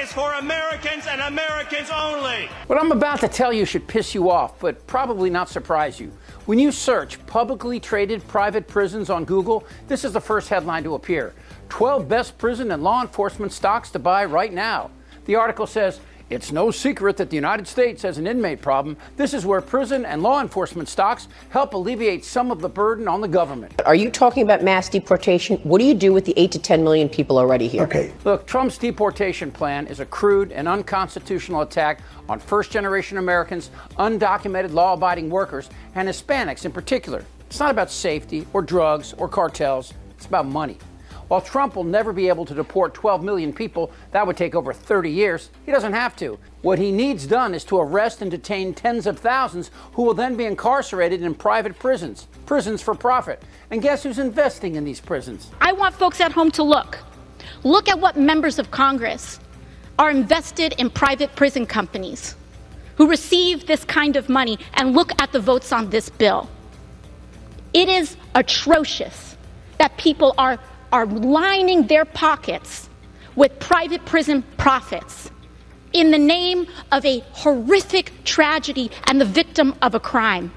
is for Americans and Americans only. What I'm about to tell you should piss you off, but probably not surprise you. When you search publicly traded private prisons on Google, this is the first headline to appear. 12 best prison and law enforcement stocks to buy right now. The article says, it's no secret that the United States has an inmate problem. This is where prison and law enforcement stocks help alleviate some of the burden on the government. Are you talking about mass deportation? What do you do with the 8 to 10 million people already here? Okay. Look, Trump's deportation plan is a crude and unconstitutional attack on first-generation Americans, undocumented law-abiding workers, and Hispanics in particular. It's not about safety or drugs or cartels. It's about money. While Trump will never be able to deport 12 million people, that would take over 30 years, he doesn't have to. What he needs done is to arrest and detain tens of thousands who will then be incarcerated in private prisons, prisons for profit. And guess who's investing in these prisons? I want folks at home to look. Look at what members of Congress are invested in private prison companies who receive this kind of money, and look at the votes on this bill. It is atrocious that people are lining their pockets with private prison profits in the name of a horrific tragedy and the victim of a crime.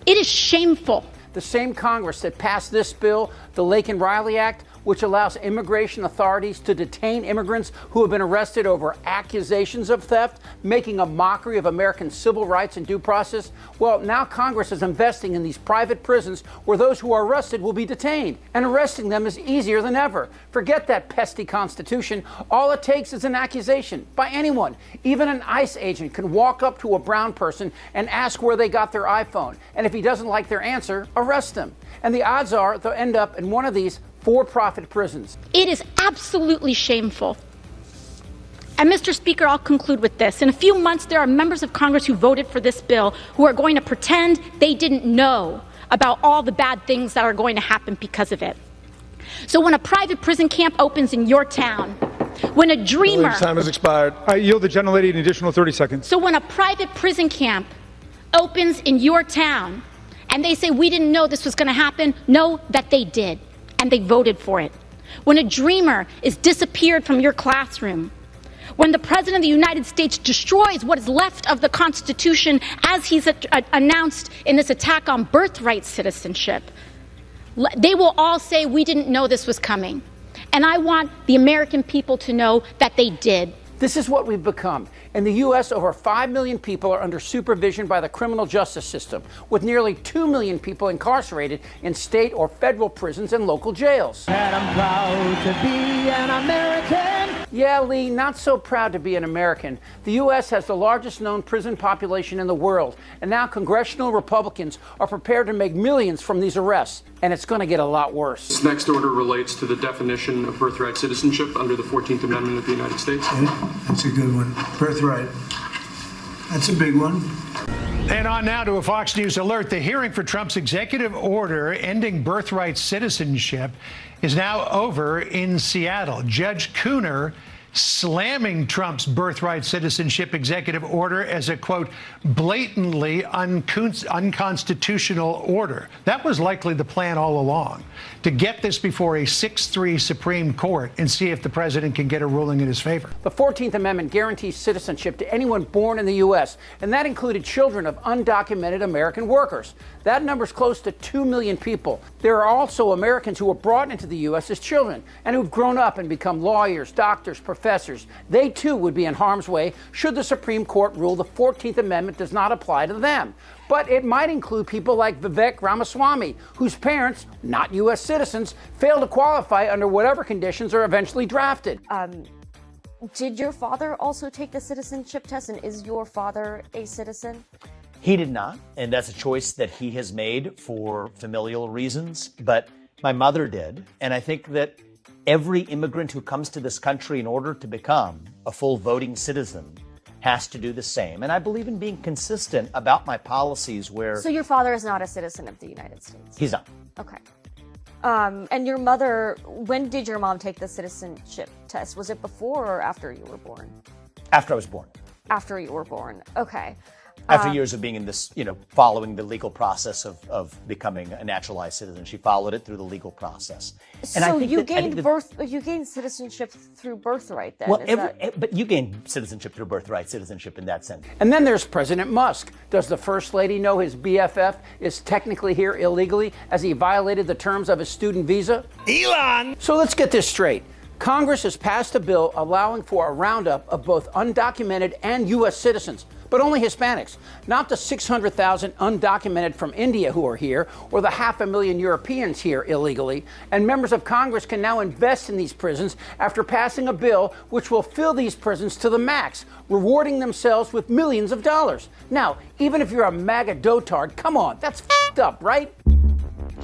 It is shameful. The same Congress that passed this bill, the Lake and Riley Act, which allows immigration authorities to detain immigrants who have been arrested over accusations of theft, making a mockery of American civil rights and due process. Well, now Congress is investing in these private prisons where those who are arrested will be detained. And arresting them is easier than ever. Forget that pesky Constitution. All it takes is an accusation by anyone. Even an ICE agent can walk up to a brown person and ask where they got their iPhone. And if he doesn't like their answer, arrest them. And the odds are they'll end up in one of these for-profit prisons. It is absolutely shameful. And Mr. Speaker, I'll conclude with this. In a few months, there are members of Congress who voted for this bill who are going to pretend they didn't know about all the bad things that are going to happen because of it. So when a private prison camp opens in your town, when a dreamer... Time has expired. I yield the gentlelady an additional 30 seconds. So when a private prison camp opens in your town and they say, we didn't know this was going to happen, know that they did. And they voted for it. When a dreamer is disappeared from your classroom, when the President of the United States destroys what is left of the Constitution as he's announced in this attack on birthright citizenship, they will all say, we didn't know this was coming. And I want the American people to know that they did. This is what we've become. In the U.S., over 5 million people are under supervision by the criminal justice system, with nearly 2 million people incarcerated in state or federal prisons and local jails. And I'm proud to be an American. Yeah, Lee, not so proud to be an American. The U.S. has the largest known prison population in the world, and now congressional Republicans are prepared to make millions from these arrests, and it's going to get a lot worse. This next order relates to the definition of birthright citizenship under the 14th Amendment of the United States. That's a good one. Birthright. That's a big one. And on now to a Fox News alert. The hearing for Trump's executive order ending birthright citizenship is now over in Seattle. Judge Cooner slamming Trump's birthright citizenship executive order as a, quote, blatantly unconstitutional order. That was likely the plan all along, to get this before a 6-3 Supreme Court and see if the president can get a ruling in his favor. The 14th Amendment guarantees citizenship to anyone born in the U.S., and that included children of undocumented American workers. That number's close to 2 million people. There are also Americans who were brought into the U.S. as children and who've grown up and become lawyers, doctors, professors. They too would be in harm's way should the Supreme Court rule the 14th Amendment does not apply to them. But it might include people like Vivek Ramaswamy, whose parents, not U.S. citizens, fail to qualify under whatever conditions are eventually drafted. Did your father also take the citizenship test, and is your father a citizen? He did not, and that's a choice that he has made for familial reasons, but my mother did, and I think that every immigrant who comes to this country in order to become a full voting citizen has to do the same. And I believe in being consistent about my policies where... So your father is not a citizen of the United States? He's not. Okay. And your mother, when did your mom take the citizenship test? Was it before or after you were born? After I was born. After you were born. Okay. After years of being in this, following the legal process of becoming a naturalized citizen, she followed it through the legal process. And so you gained citizenship through birthright then? Well, but you gained citizenship through birthright citizenship in that sense. And then there's President Musk. Does the First Lady know his BFF is technically here illegally as he violated the terms of his student visa? Elon! So let's get this straight. Congress has passed a bill allowing for a roundup of both undocumented and U.S. citizens, but only Hispanics, not the 600,000 undocumented from India who are here, or the 500,000 Europeans here illegally. And members of Congress can now invest in these prisons after passing a bill which will fill these prisons to the max, rewarding themselves with millions of dollars. Now, even if you're a MAGA dotard, come on, that's f***ed up, right?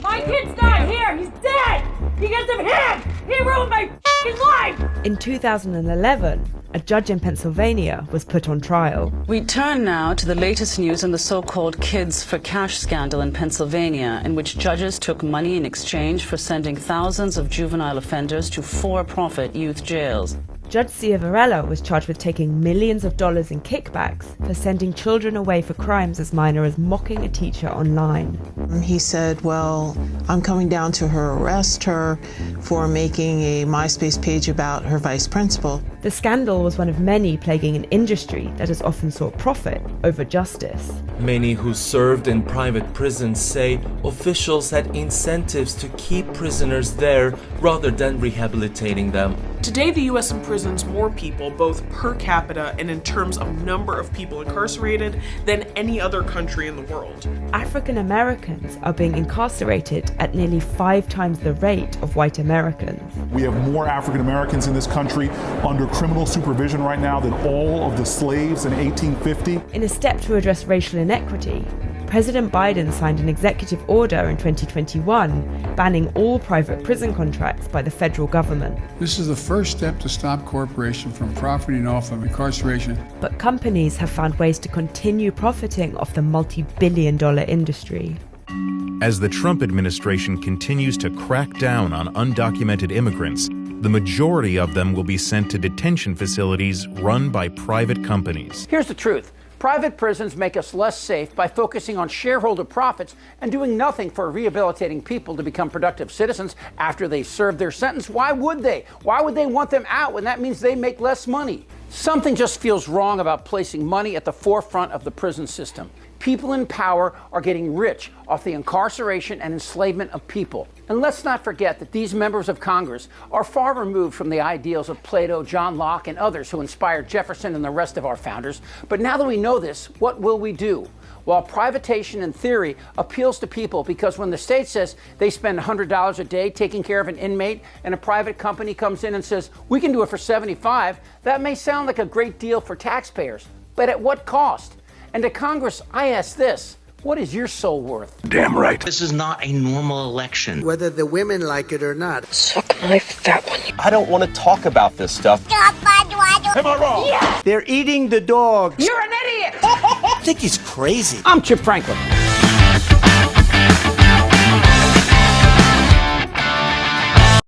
My kid's not here. He's dead. Because of him. He ruined my f***ing life. In 2011, a judge in Pennsylvania was put on trial. We turn now to the latest news on the so-called Kids for Cash scandal in Pennsylvania, in which judges took money in exchange for sending thousands of juvenile offenders to for-profit youth jails. Judge Ciavarella was charged with taking millions of dollars in kickbacks for sending children away for crimes as minor as mocking a teacher online. He said, well, I'm coming down to arrest her for making a MySpace page about her vice principal. The scandal was one of many plaguing an industry that has often sought profit over justice. Many who served in private prisons say officials had incentives to keep prisoners there rather than rehabilitating them. Today, the U.S. imprisons more people, both per capita and in terms of number of people incarcerated, than any other country in the world. African Americans are being incarcerated at nearly 5 times the rate of white Americans. We have more African Americans in this country under criminal supervision right now than all of the slaves in 1850. In a step to address racial inequity, President Biden signed an executive order in 2021 banning all private prison contracts by the federal government. This is the first step to stop corporations from profiting off of incarceration. But companies have found ways to continue profiting off the multi-billion-dollar industry. As the Trump administration continues to crack down on undocumented immigrants, the majority of them will be sent to detention facilities run by private companies. Here's the truth. Private prisons make us less safe by focusing on shareholder profits and doing nothing for rehabilitating people to become productive citizens after they've served their sentence. Why would they? Why would they want them out when that means they make less money? Something just feels wrong about placing money at the forefront of the prison system. People in power are getting rich off the incarceration and enslavement of people. And let's not forget that these members of Congress are far removed from the ideals of Plato, John Locke, and others who inspired Jefferson and the rest of our founders. But now that we know this, what will we do? While privatization in theory appeals to people because when the state says they spend $100 a day taking care of an inmate and a private company comes in and says, we can do it for $75, that may sound like a great deal for taxpayers. But at what cost? And to Congress, I ask this. What is your soul worth? Damn right. This is not a normal election. Whether the women like it or not. Suck my fat one. I don't want to talk about this stuff. Am I wrong? Yes. They're eating the dogs. You're an idiot. I think he's crazy. I'm Chip Franklin.